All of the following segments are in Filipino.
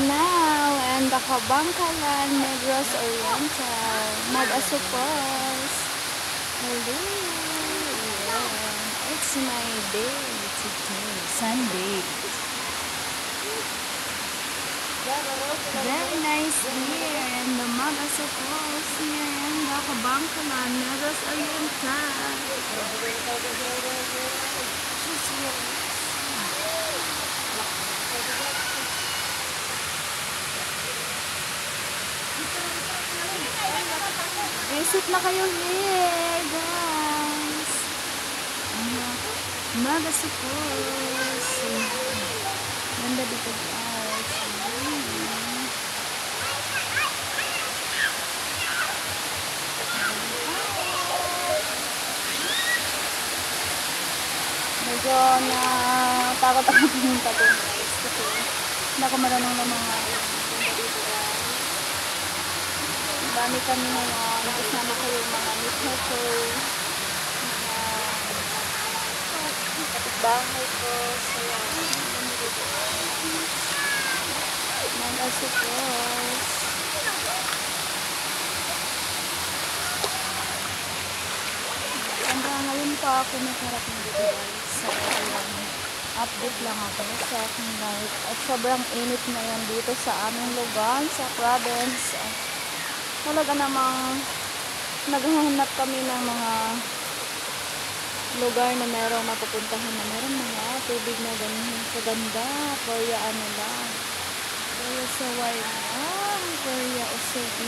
now and the Kabangkalan Negros Oriental Mag-Asupos. Hello. Yeah. It's my day today, Sunday. Very nice here in the Mag-Asupos here in the Kabangkalan Negros Oriental. Visit na kayo here, guys. Mag-Asupos. Ganda dito, guys. Medyo natakot ako pumunta doon, guys. Kasi hindi ako marunong ng mga punta dito, guys. Dami kami ngayon. Nakasama ko yung mga nito ko. Kapitbahay ko. So, Mag-Asupos. Ngayon pa ako nagharap ng dito, guys. So, update lang ako sa aking life. At sobrang init ngayon dito sa aming lugar, sa province. Talaga namang naghahanap kami ng mga lugar na merong mapupuntahan na meron mga tubig na ganyan kaganda. Korea ano lang. Korea sa white lang. Korea o sa ito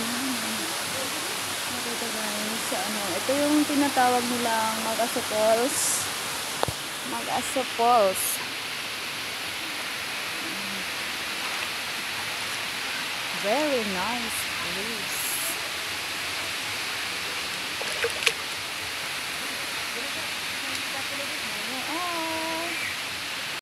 guys. Ito yung tinatawag nilang Mag-Asupos. Mag-Asupos. Very nice place.